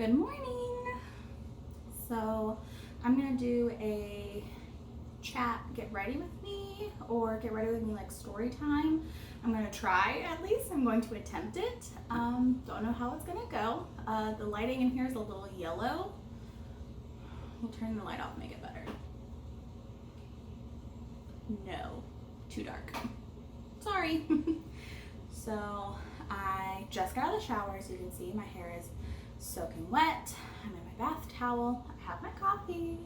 Good morning. So I'm gonna do a chat, get ready with me, or get ready with me like story time. I'm gonna try at least. I'm going to attempt it. Don't know how it's gonna go. The lighting in here is a little yellow. We'll turn the light off, make it better. No, too dark. Sorry. So I just got out of the shower, as you can see. My hair is soaking wet. I'm in my bath towel. I have my coffee.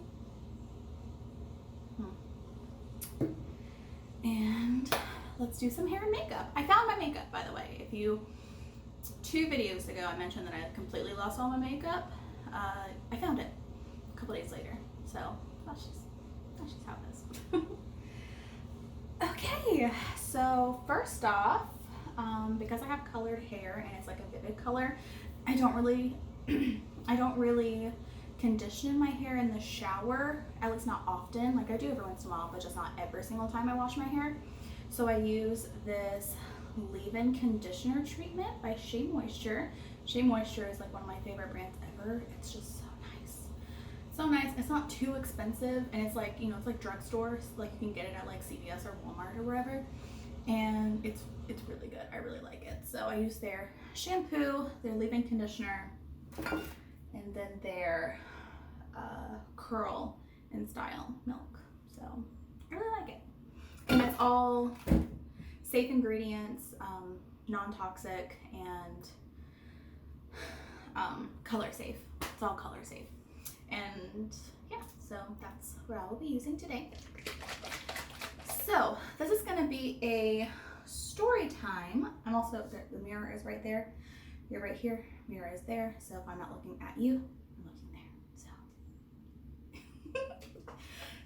And let's do some hair and makeup. I found my makeup, by the way. 2 videos ago, I mentioned that I had completely lost all my makeup. I found it a couple days later. So that's just how it is. Okay, so first off, because I have colored hair and it's like a vivid color, I don't really condition my hair in the shower, at least not often. Like I do every once in a while, but just not every single time I wash my hair. So I use this leave-in conditioner treatment by Shea Moisture. Shea Moisture is like one of my favorite brands ever. It's just so nice. So nice. It's not too expensive, and it's like, it's like drugstores. Like you can get it at like CVS or Walmart or wherever. And it's really good. I really like it. So I use their shampoo, their leave-in conditioner, and then their curl and style milk. So I really like it. And it's all safe ingredients, non-toxic, and color safe. It's all color safe. And yeah, so that's what I will be using today. So this is going to be a story time. I'm also, the mirror is right there. You're right here. Mirror is there. So if I'm not looking at you, I'm looking there.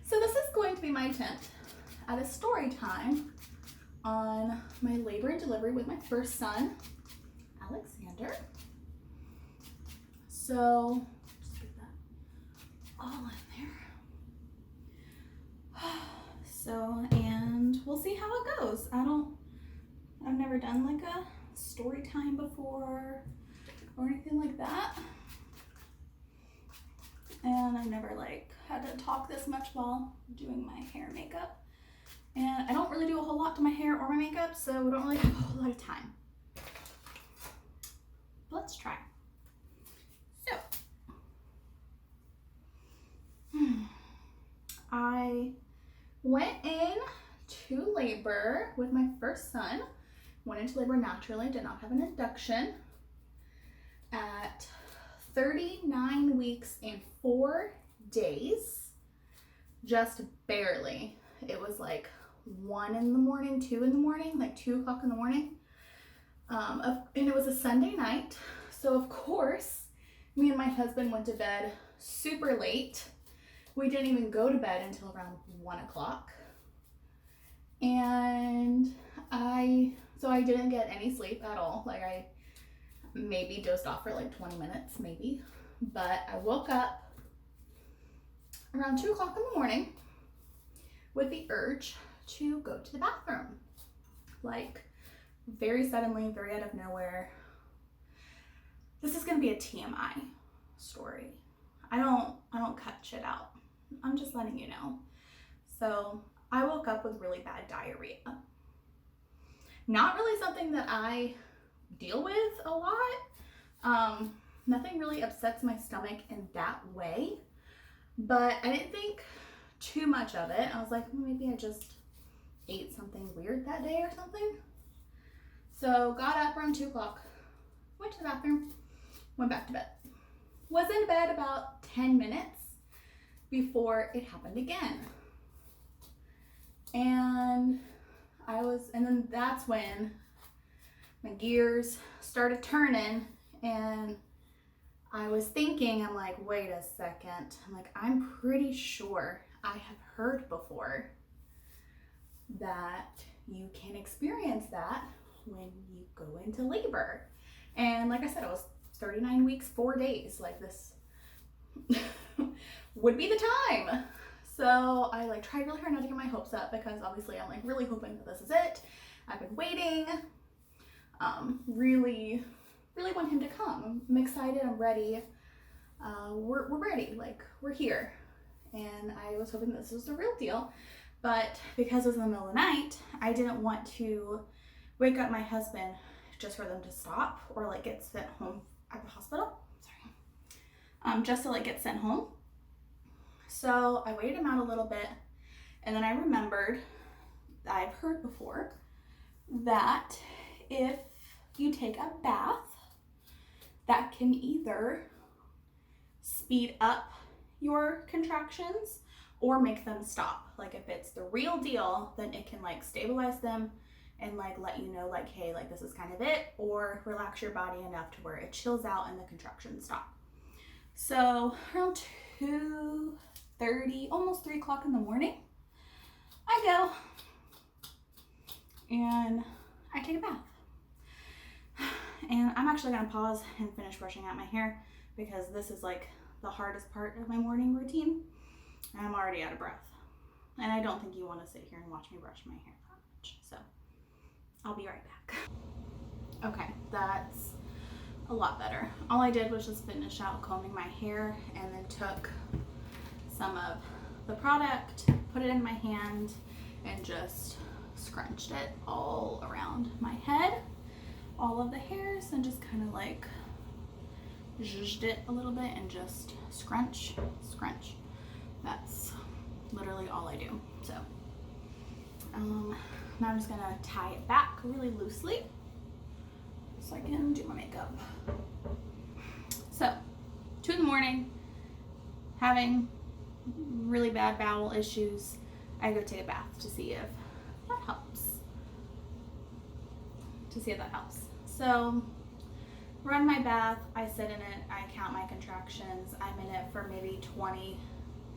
So this is going to be my attempt at a story time on my labor and delivery with my first son, Alexander. So just get that all in there. So, and we'll see how it goes. I've never done like a story time before or anything like that. And I've never like had to talk this much while doing my hair and makeup. And I don't really do a whole lot to my hair or my makeup, so we don't really have a whole lot of time. Let's try. So, I went in to labor with my first son. Went into labor naturally, did not have an induction. At 39 weeks and 4 days, just barely. It was like 1 in the morning, 2 in the morning, like 2 o'clock in the morning. And it was a Sunday night. So of course, me and my husband went to bed super late. We didn't even go to bed until around 1 o'clock. And I didn't get any sleep at all. Like I maybe dozed off for like 20 minutes, maybe. But I woke up around 2 o'clock in the morning with the urge to go to the bathroom. Like very suddenly, very out of nowhere. This is gonna be a TMI story. I don't cut shit out. I'm just letting you know. So I woke up with really bad diarrhea. Not really something that I deal with a lot. Nothing really upsets my stomach in that way, but I didn't think too much of it. I was like, maybe I just ate something weird that day or something. So got up around 2 o'clock, went to the bathroom, went back to bed. Was in bed about 10 minutes before it happened again. And then that's when my gears started turning, and I was thinking, I'm like, wait a second. I'm like, I'm pretty sure I have heard before that you can experience that when you go into labor. And like I said, it was 39 weeks, 4 days. Like this would be the time. So I like tried really hard not to get my hopes up, because obviously I'm like really hoping that this is it. I've been waiting. Really want him to come. I'm excited. I'm ready. we're ready, like we're here. And I was hoping this was the real deal, but because it was in the middle of the night, I didn't want to wake up my husband just for them to stop or like get sent home at the hospital. Sorry. Just to like get sent home. So I waited him out a little bit, and then I remembered that I've heard before that if you take a bath, that can either speed up your contractions or make them stop. Like if it's the real deal, then it can like stabilize them and like let you know like, hey, like this is kind of it, or relax your body enough to where it chills out and the contractions stop. So around 2:30, almost 3 o'clock in the morning, I go and I take a bath. And I'm actually gonna pause and finish brushing out my hair because this is like the hardest part of my morning routine. And I'm already out of breath. And I don't think you want to sit here and watch me brush my hair that much. So I'll be right back. Okay, that's a lot better. All I did was just finish out combing my hair and then took some of the product, put it in my hand, and just scrunched it all around my head, all of the hairs, and just kind of like zhuzhed it a little bit and just scrunch. That's literally all I do. So now I'm just gonna tie it back really loosely so I can do my makeup. So 2 in the morning, having really bad bowel issues, I go take a bath to see if that helps. So run my bath, I sit in it, I count my contractions, I'm in it for maybe 20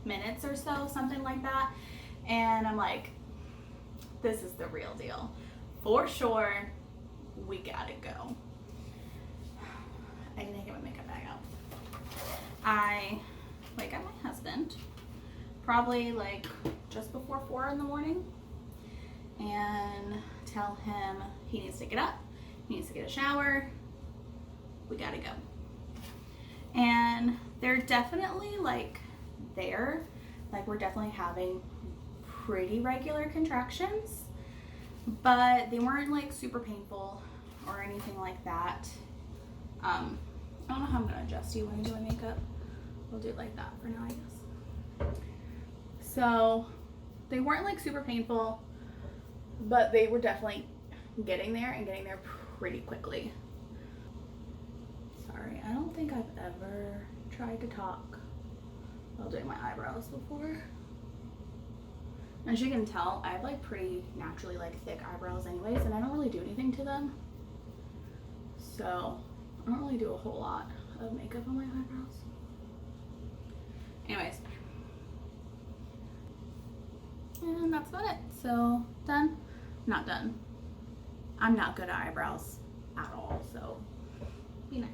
minutes or so, something like that, and I'm like, this is the real deal. For sure, we gotta go. I didn't get my makeup bag out. I wake up my husband, probably like just before 4 in the morning, and tell him he needs to get up, he needs to get a shower, we gotta go. And they're definitely like we're definitely having pretty regular contractions, but they weren't like super painful or anything like that. I don't know how I'm gonna adjust you when I do my makeup. We'll do it like that for now, I guess. So they weren't like super painful, but they were definitely getting there pretty quickly. Sorry, I don't think I've ever tried to talk while doing my eyebrows before. As you can tell, I have like pretty naturally like thick eyebrows anyways, and I don't really do anything to them. So I don't really do a whole lot of makeup on my eyebrows. Anyways. And that's about it. So done? Not done. I'm not good at eyebrows at all, so be nice.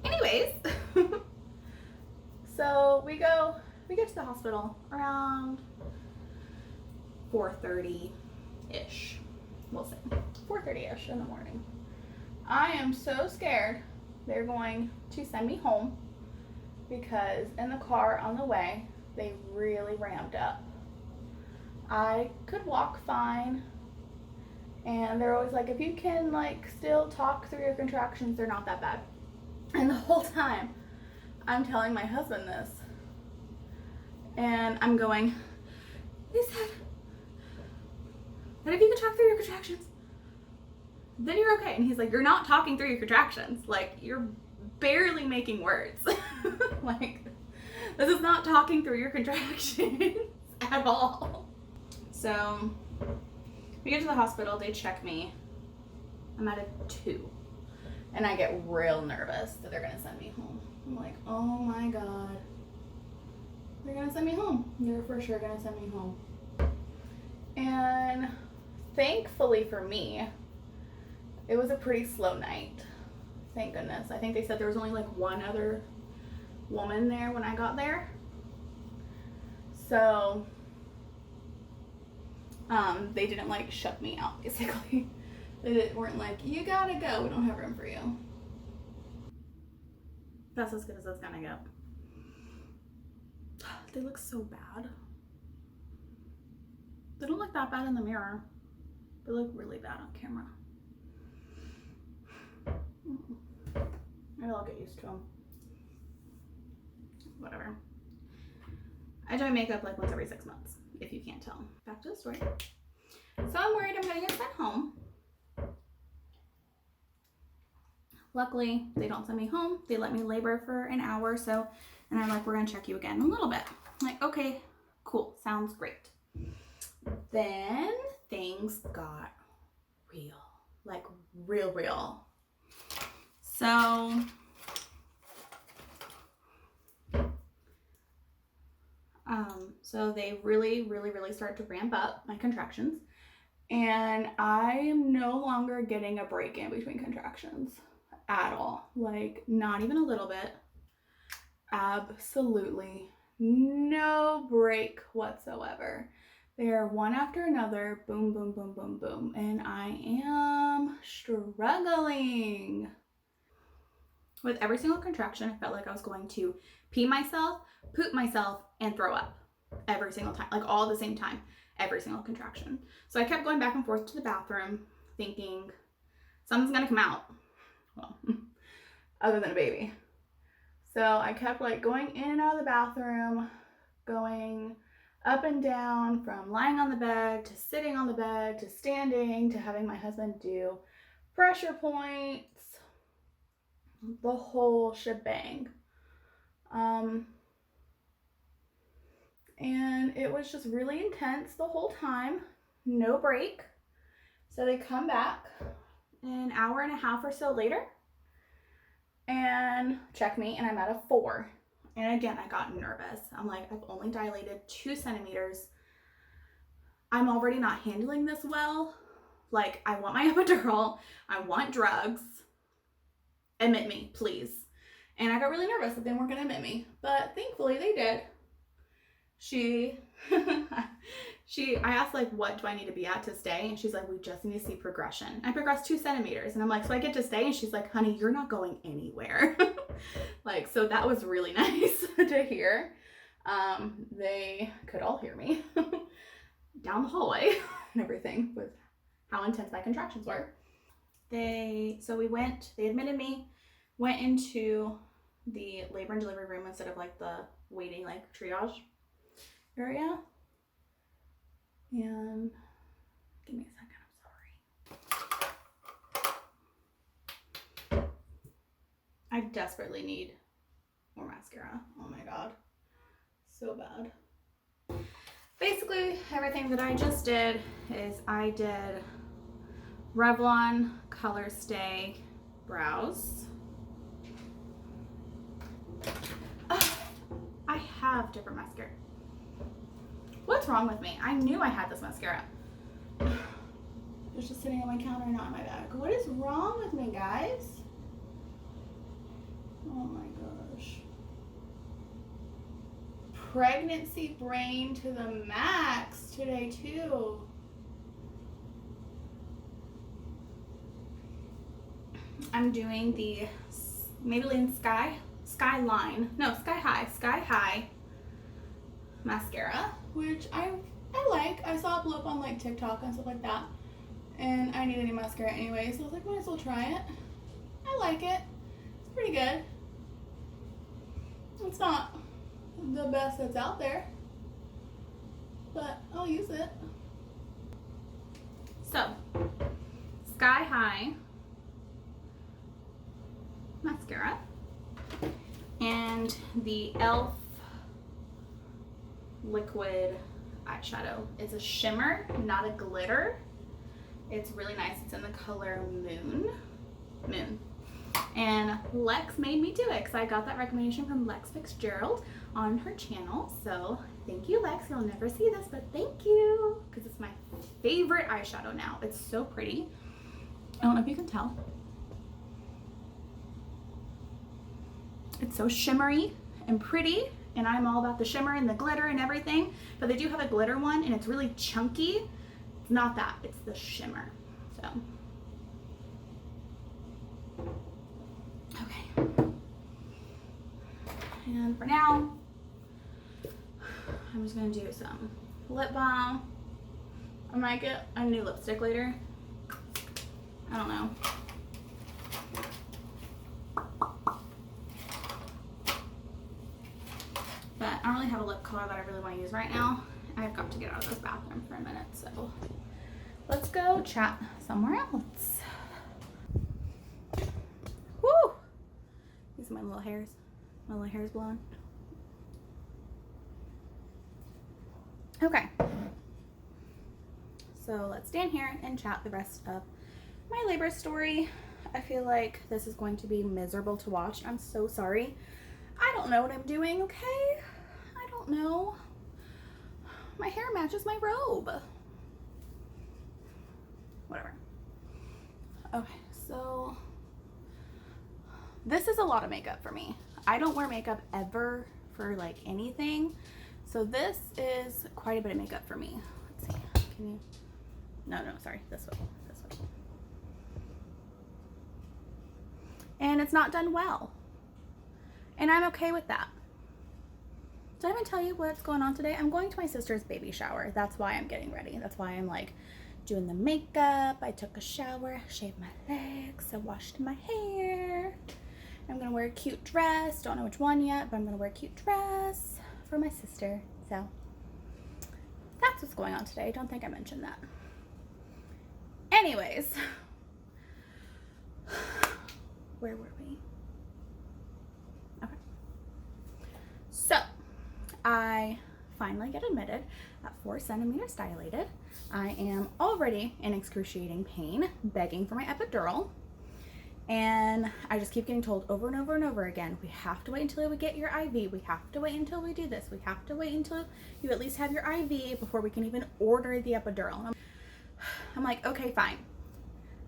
Anyways, so we get to the hospital around 4:30-ish. We'll say 4:30-ish in the morning. I am so scared they're going to send me home because in the car on the way, they really ramped up. I could walk fine, and they're always like, if you can like still talk through your contractions, they're not that bad. And the whole time I'm telling my husband this, and I'm going, they said that if you can talk through your contractions, then you're okay. And he's like, you're not talking through your contractions. Like, you're barely making words. Like, this is not talking through your contractions at all. So we get to the hospital, they check me. I'm at a 2. And I get real nervous that they're gonna send me home. I'm like, oh my God. They're gonna send me home. They're for sure gonna send me home. And thankfully for me, it was a pretty slow night. Thank goodness. I think they said there was only like one other woman there when I got there. So they didn't like shut me out basically. They weren't like, you gotta go, we don't have room for you. That's as good as it's gonna get. They look so bad. They don't look that bad in the mirror. They look really bad on camera. Maybe I'll get used to them. Whatever. I do my makeup like once every 6 months, if you can't tell. Back to the story. So I'm worried I'm gonna get sent home. Luckily, they don't send me home. They let me labor for an hour or so, and they're like, we're gonna check you again in a little bit. I'm like, okay, cool, sounds great. Then things got real, like real. So they really started to ramp up my contractions, and I am no longer getting a break in between contractions at all. Like, not even a little bit. Absolutely no break whatsoever. They are one after another, boom, boom, boom, boom, boom, and I am struggling. With every single contraction, I felt like I was going to pee myself, poop myself, and throw up every single time, like all at the same time, every single contraction. So I kept going back and forth to the bathroom thinking something's gonna come out. Well, other than a baby. So I kept like going in and out of the bathroom, going up and down from lying on the bed to sitting on the bed to standing to having my husband do pressure points, the whole shebang. And it was just really intense the whole time, no break. So they come back an hour and a half or so later and check me, and I'm at a 4. And again, I got nervous. I'm like, I've only dilated 2 centimeters. I'm already not handling this well. Like, I want my epidural. I want drugs. Admit me, please. And I got really nervous that they weren't going to admit me. But thankfully, they did. I asked, like, what do I need to be at to stay? And she's like, we just need to see progression. I progressed 2 centimeters. And I'm like, so I get to stay? And she's like, honey, you're not going anywhere. Like, so that was really nice to hear. They could all hear me down the hallway and everything with how intense my contractions were. They admitted me, went into the labor and delivery room instead of like the waiting, like triage area. And give me a second, I'm sorry. I desperately need more mascara. Oh my god. So bad. Basically, everything that I just did is I did Revlon Color Stay brows. I have different mascara. What's wrong with me? I knew I had this mascara. It was just sitting on my counter, not in my bag. What is wrong with me, guys? Oh my gosh. Pregnancy brain to the max today, too. I'm doing the Maybelline Sky High mascara, which I like. I saw it blow up on like TikTok and stuff like that, and I need a new mascara anyway, so I was like, might as well try it. I like it. It's pretty good. It's not the best that's out there, but I'll use it. So, Sky High mascara and the e.l.f. liquid eyeshadow. It's a shimmer, not a glitter. It's really nice. It's in the color Moon. And Lex made me do it because I got that recommendation from Lex Fitzgerald on her channel. So thank you, Lex. You'll never see this, but thank you, because it's my favorite eyeshadow now. It's so pretty. I don't know if you can tell. It's so shimmery and pretty, and I'm all about the shimmer and the glitter and everything, but they do have a glitter one and it's really chunky. It's not that, it's the shimmer. So okay, for now, I'm just gonna do some lip balm. I might get a new lipstick later. I don't know. But I don't really have a lip color that I really want to use right now. I've got to get out of this bathroom for a minute, so let's go chat somewhere else. Woo! These are my little hairs. My little hair's blowing. Okay. So let's stand here and chat the rest of my labor story. I feel like this is going to be miserable to watch. I'm so sorry. I don't know what I'm doing, okay? I don't know. My hair matches my robe. Whatever. Okay, so this is a lot of makeup for me. I don't wear makeup ever for like anything. So this is quite a bit of makeup for me. Let's see. Can you? No, sorry. This way. This way. And it's not done well. And I'm okay with that. Did I even tell you what's going on today? I'm going to my sister's baby shower. That's why I'm getting ready. That's why I'm like doing the makeup. I took a shower, shaved my legs, I washed my hair. I'm gonna wear a cute dress. Don't know which one yet, but I'm gonna wear a cute dress for my sister. So that's what's going on today. Don't think I mentioned that. Anyways, where were we? Okay. So I finally get admitted at 4 centimeters dilated. I am already in excruciating pain, begging for my epidural. And I just keep getting told over and over and over again, we have to wait until we get your IV. We have to wait until we do this. We have to wait until you at least have your IV before we can even order the epidural. I'm like, okay, fine.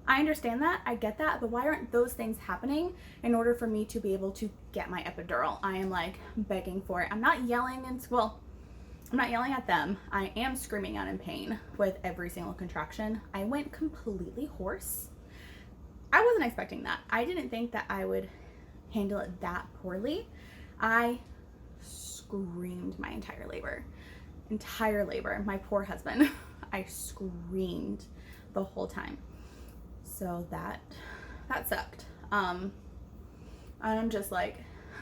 I understand that. I get that. But why aren't those things happening in order for me to be able to get my epidural? I am like begging for it. I'm not yelling I'm not yelling at them. I am screaming out in pain with every single contraction. I went completely hoarse. I wasn't expecting that. I didn't think that I would handle it that poorly. I screamed my entire labor. My poor husband. I screamed the whole time. So that sucked. And I'm just like,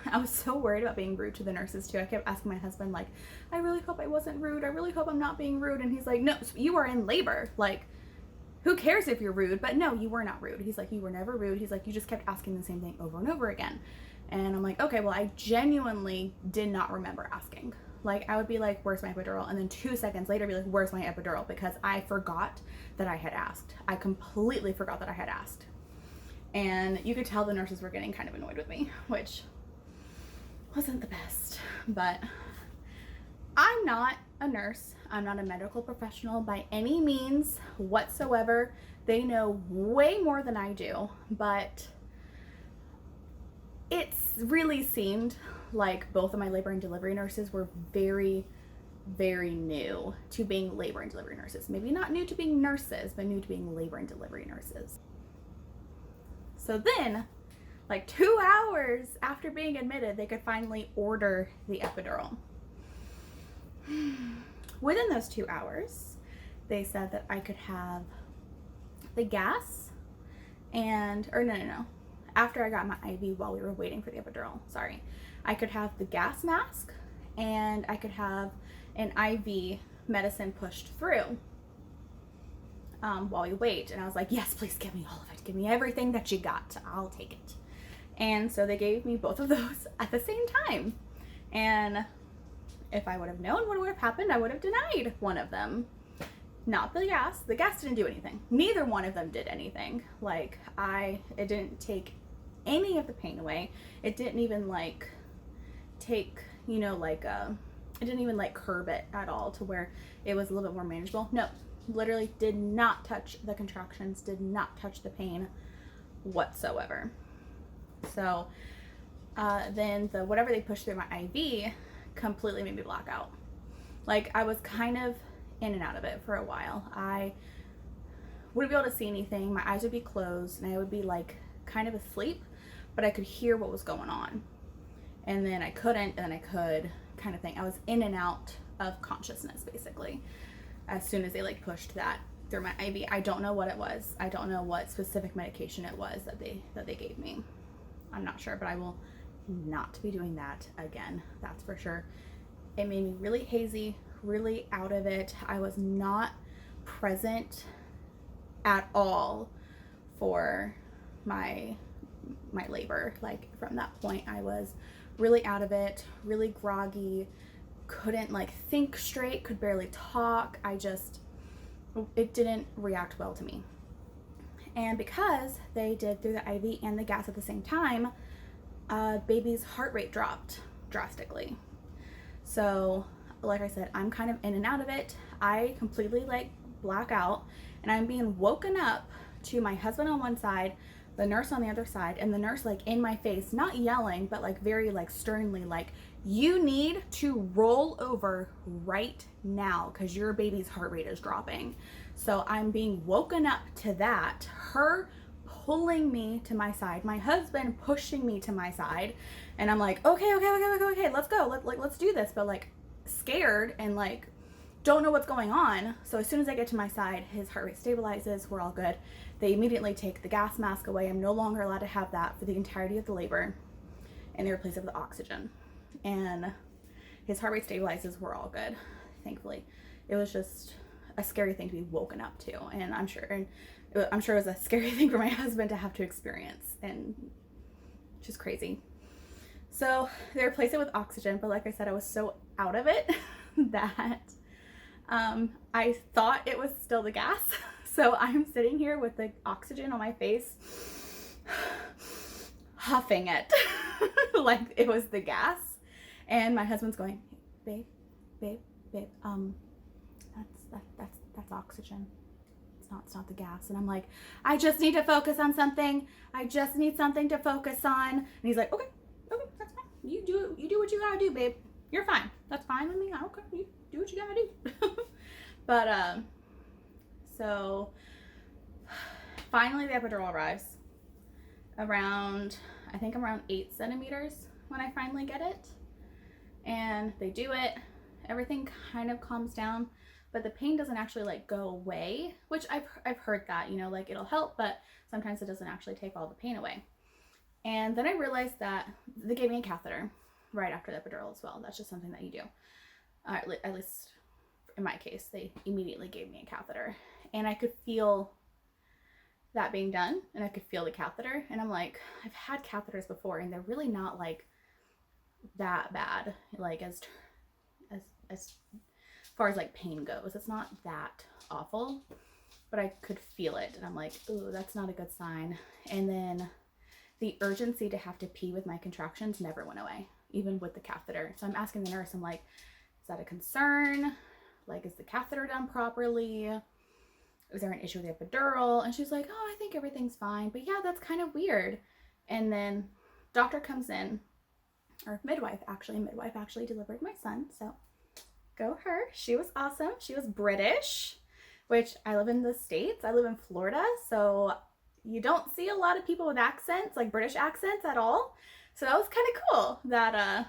I was so worried about being rude to the nurses too. I kept asking my husband, like, I really hope I wasn't rude. I really hope I'm not being rude. And he's like, no, you are in labor. Like, who cares if you're rude? But no, you were not rude. He's like, you were never rude. He's like, you just kept asking the same thing over and over again. And I'm like, okay, well, I genuinely did not remember asking. Like, I would be like, where's my epidural? And then 2 seconds later, be like, where's my epidural? Because I forgot that I had asked. I completely forgot that I had asked. And you could tell the nurses were getting kind of annoyed with me, which wasn't the best. But I'm not a nurse. I'm not a medical professional by any means whatsoever. They know way more than I do, but it's really seemed like both of my labor and delivery nurses were very, very new to being labor and delivery nurses. Maybe not new to being nurses, but new to being labor and delivery nurses. So then, like 2 hours after being admitted, they could finally order the epidural. Within those 2 hours, they said that I could have the gas no. After I got my IV while we were waiting for the epidural, I could have the gas mask and I could have an IV medicine pushed through while we wait. And I was like, yes, please give me all of it. Give me everything that you got. I'll take it. And so they gave me both of those at the same time. And if I would have known what would have happened, I would have denied one of them. Not the gas. The gas didn't do anything. Neither one of them did anything. Like, it didn't take any of the pain away. It didn't even like take, it didn't even like curb it at all to where it was a little bit more manageable. No, literally did not touch the contractions, did not touch the pain whatsoever. So then whatever they pushed through my IV completely made me black out. Like, I was kind of in and out of it for a while. I wouldn't be able to see anything. My eyes would be closed and I would be like kind of asleep, but I could hear what was going on. and then I couldn't, and then I could, kind of thing. I was in and out of consciousness basically as soon as they like pushed that through my IV. I don't know what it was. I don't know what specific medication it was that they gave me. I'm not sure, but I will not be doing that again. That's for sure. It made me really hazy, really out of it. I was not present at all for my labor. Like from that point, I was really out of it, really groggy, couldn't like think straight, could barely talk. It didn't react well to me. And because they did through the IV and the gas at the same time, baby's heart rate dropped drastically. So like I said, I'm kind of in and out of it. I completely like black out, and I'm being woken up to my husband on one side, the nurse on the other side, and the nurse like in my face, not yelling, but like very like sternly, like, you need to roll over right now because your baby's heart rate is dropping. So I'm being woken up to that, her pulling me to my side, my husband pushing me to my side, and I'm like, okay, let's go, let's do this, but like scared and like don't know what's going on. So as soon as I get to my side, his heart rate stabilizes, we're all good. They immediately take the gas mask away. I'm no longer allowed to have that for the entirety of the labor, and they replace it with oxygen. And his heart rate stabilizes, we're all good, thankfully. It was just a scary thing to be woken up to, and I'm sure it was a scary thing for my husband to have to experience, and just crazy. So they replaced it with oxygen, but like I said, I was so out of it that I thought it was still the gas. So I'm sitting here with the oxygen on my face, huffing it like it was the gas. And my husband's going, babe, that's oxygen. It's not the gas. And I'm like, I just need to focus on something. I just need something to focus on. And he's like, okay, that's fine. You do what you gotta do, babe. You're fine. That's fine with me. I don't care. You do what you gotta do. But so finally the epidural arrives around 8 centimeters when I finally get it. And they do it, everything kind of calms down, but the pain doesn't actually like go away, which I've heard that, you know, like it'll help, but sometimes it doesn't actually take all the pain away. And then I realized that they gave me a catheter right after the epidural as well. That's just something that you do. At least in my case, they immediately gave me a catheter, and I could feel that being done, and I could feel the catheter, and I'm like, I've had catheters before, and they're really not like that bad, like as far as like pain goes. It's not that awful, but I could feel it, and I'm like, ooh, that's not a good sign. And then the urgency to have to pee with my contractions never went away, even with the catheter. So I'm asking the nurse, I'm like, is that a concern? Like, is the catheter done properly? Is there an issue with the epidural? And she's like, oh, I think everything's fine, but yeah, that's kind of weird. And then doctor comes in, or midwife actually delivered my son, so go her. She was awesome. She was British, which I live in the States. I live in Florida, so you don't see a lot of people with accents, like British accents at all. So that was kind of cool that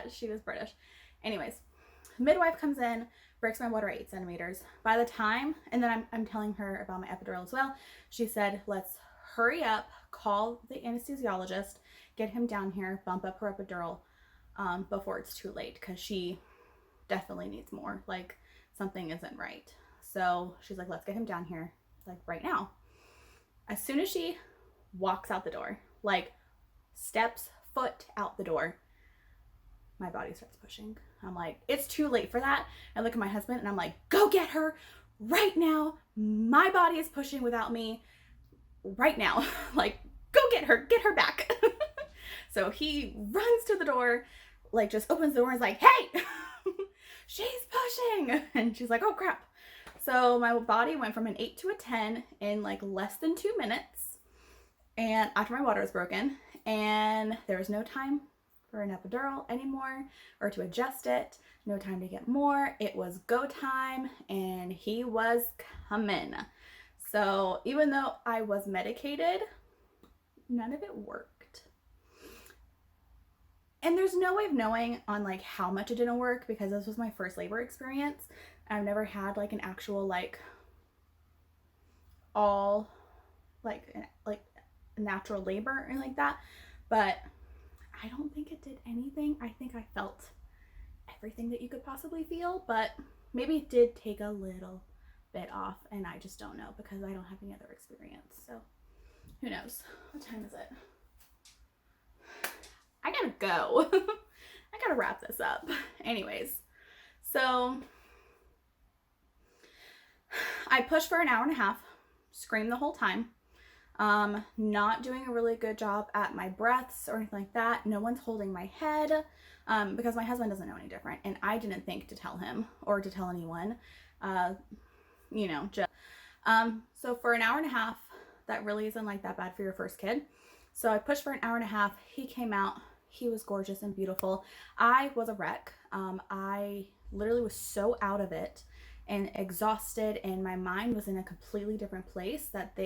she was British. Anyways, midwife comes in, breaks my water 8 centimeters. By the time, and then I'm telling her about my epidural as well, she said, let's hurry up, call the anesthesiologist, get him down here, bump up her epidural before it's too late, because she definitely needs more. Like, something isn't right. So she's like, let's get him down here, like right now. As soon as she walks out the door, like steps foot out the door, my body starts pushing. I'm like, it's too late for that. I look at my husband and I'm like, go get her right now. My body is pushing without me right now. Like, go get her back. So he runs to the door, like just opens the door and is like, hey, she's pushing. And she's like, oh crap. So my body went from an 8 to a 10 in like less than 2 minutes. And after my water was broken, and there was no time for an epidural anymore or to adjust it, no time to get more. It was go time, and he was coming. So even though I was medicated, none of it worked. And there's no way of knowing on like how much it didn't work because this was my first labor experience. I've never had like an actual like all like natural labor or anything like that. But I don't think it did anything. I think I felt everything that you could possibly feel, but maybe it did take a little bit off, and I just don't know because I don't have any other experience. So who knows? What time is it? I gotta go. I gotta wrap this up. Anyways, so I pushed for an hour and a half, screamed the whole time. Not doing a really good job at my breaths or anything like that. No one's holding my head because my husband doesn't know any different, and I didn't think to tell him or to tell anyone. You know, just so for an hour and a half, that really isn't like that bad for your first kid. So I pushed for an hour and a half. He came out. He was gorgeous and beautiful. I was a wreck. I literally was so out of it and exhausted, and my mind was in a completely different place that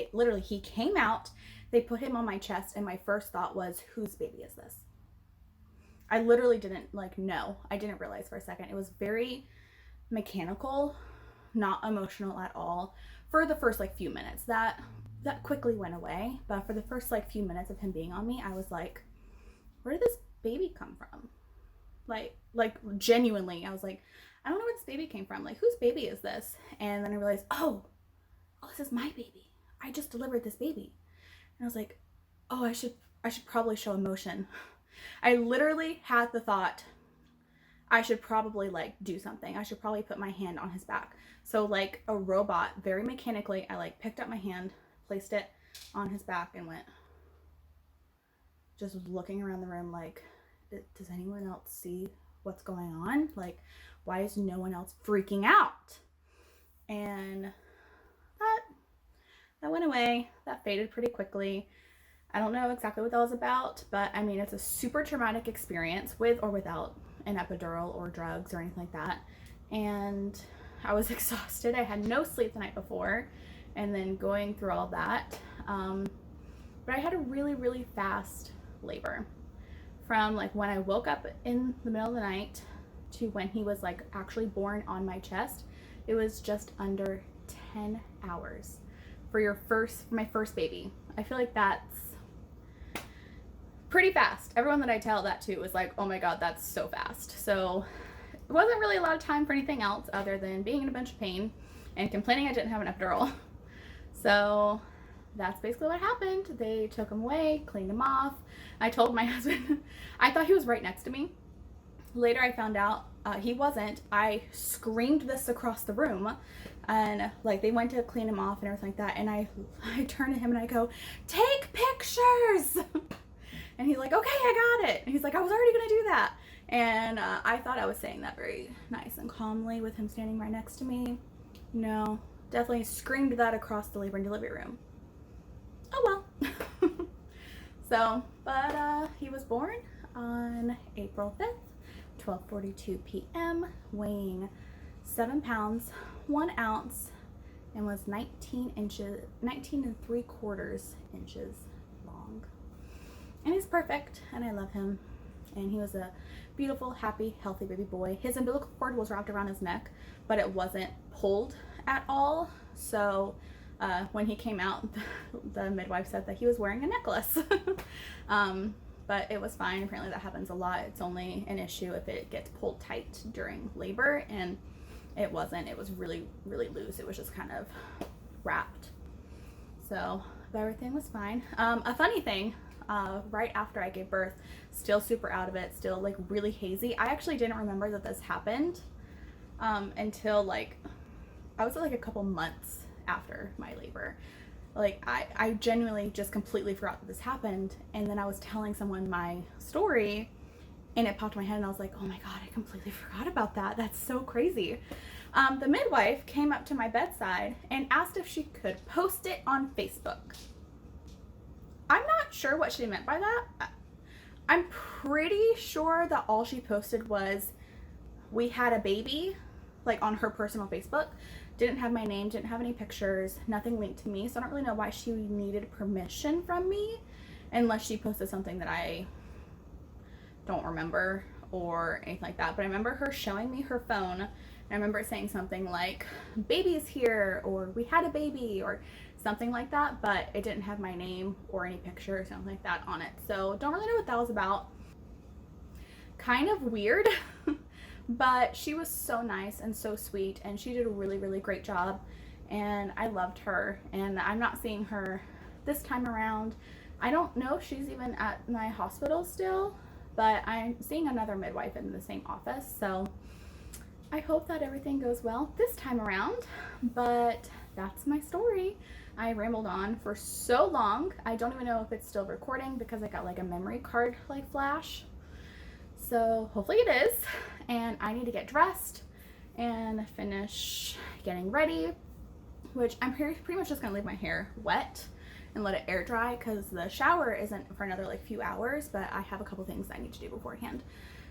he came out, they put him on my chest, and my first thought was, whose baby is this? I literally didn't know. I didn't realize for a second. It was very mechanical, not emotional at all for the first few minutes. That quickly went away, but for the first few minutes of him being on me, I was like, where did this baby come from? Like genuinely, I was like, I don't know where this baby came from. Like, whose baby is this? And then I realized, oh, this is my baby. I just delivered this baby. And I was like, oh, I should probably show emotion. I literally had the thought, I should probably do something. I should probably put my hand on his back. So like a robot, very mechanically, I picked up my hand, placed it on his back, and went, just was looking around the room like, does anyone else see what's going on? Like, why is no one else freaking out? And that went away. That faded pretty quickly. I don't know exactly what that was about, but I mean, it's a super traumatic experience with or without an epidural or drugs or anything like that. And I was exhausted. I had no sleep the night before, and then going through all that. But I had a really, really fast labor. From when I woke up in the middle of the night to when he was actually born on my chest, it was just under 10 hours for my first baby. I feel like that's pretty fast. Everyone that I tell that to was like, oh my God, that's so fast. So it wasn't really a lot of time for anything else other than being in a bunch of pain and complaining I didn't have an epidural. So that's basically what happened. They took him away, cleaned him off. I told my husband, I thought he was right next to me. Later I found out he wasn't. I screamed this across the room, and they went to clean him off and everything like that. And I turned to him and I go, take pictures. And he's like, okay, I got it. And he's like, I was already gonna do that. And I thought I was saying that very nice and calmly with him standing right next to me. No, definitely screamed that across the labor and delivery room. Oh well. So, but he was born on April 5th, 12:42 p.m., weighing 7 pounds, 1 ounce, and was 19 and 3/4 inches long. And he's perfect, and I love him. And he was a beautiful, happy, healthy baby boy. His umbilical cord was wrapped around his neck, but it wasn't pulled at all. So when he came out, the midwife said that he was wearing a necklace. But it was fine. Apparently that happens a lot. It's only an issue if it gets pulled tight during labor, and it wasn't. It was really, really loose. It was just kind of wrapped. So everything was fine. A funny thing, right after I gave birth, still super out of it, still really hazy. I actually didn't remember that this happened until I was a couple months after my labor. I genuinely just completely forgot that this happened, and then I was telling someone my story and it popped in my head and I was like, oh my God, I completely forgot about that. That's so crazy. The midwife came up to my bedside and asked if she could post it on Facebook. I'm not sure what she meant by that. I'm pretty sure that all she posted was, we had a baby, on her personal Facebook. Didn't have my name, didn't have any pictures, nothing linked to me. So I don't really know why she needed permission from me unless she posted something that I don't remember or anything like that, but I remember her showing me her phone, and I remember it saying something like, baby's here, or we had a baby, or something like that, but it didn't have my name or any picture or something like that on it. So don't really know what that was about. Kind of weird, but she was so nice and so sweet, and she did a really, really great job, and I loved her. And I'm not seeing her this time around. I don't know if she's even at my hospital still, but I'm seeing another midwife in the same office, so I hope that everything goes well this time around. But that's my story. I rambled on for so long. I don't even know if it's still recording because I got like a memory card like flash. So hopefully it is. And I need to get dressed and finish getting ready, which I'm pretty much just gonna leave my hair wet and let it air dry because the shower isn't for another like few hours, but I have a couple things I need to do beforehand.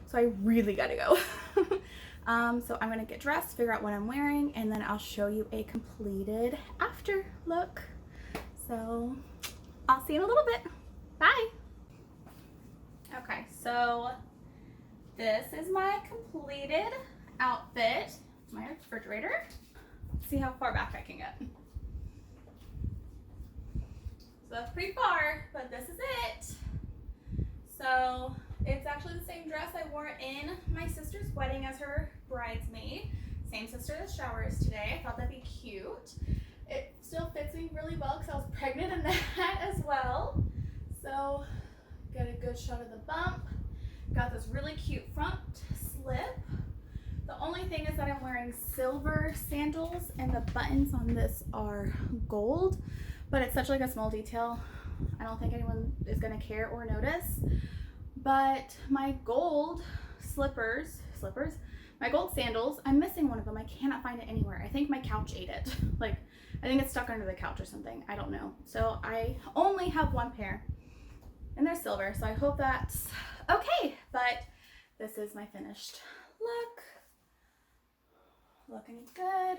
So I really gotta go. So I'm gonna get dressed, figure out what I'm wearing, and then I'll show you a completed after look. So I'll see you in a little bit. Bye. Okay, so this is my completed outfit. My refrigerator. Let's see how far back I can get. So that's pretty far, but this is it. So it's actually the same dress I wore in my sister's wedding as her bridesmaid. Same sister the shower is today. I thought that'd be cute. It still fits me really well because I was pregnant in that as well. So got a good shot of the bump. Got this really cute front slip. The only thing is that I'm wearing silver sandals and the buttons on this are gold, but it's such like a small detail. I don't think anyone is gonna care or notice. But my gold my gold sandals, I'm missing one of them. I cannot find it anywhere. I think my couch ate it. Like, I think it's stuck under the couch or something. I don't know. So I only have one pair and they're silver. So I hope that's okay. But this is my finished look. Looking good.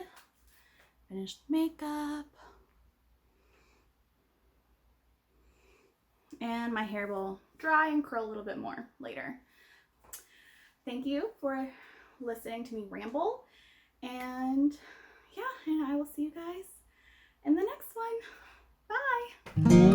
Finished makeup. And my hair will dry and curl a little bit more later. Thank you for listening to me ramble. And yeah, and I will see you guys in the next one. Bye.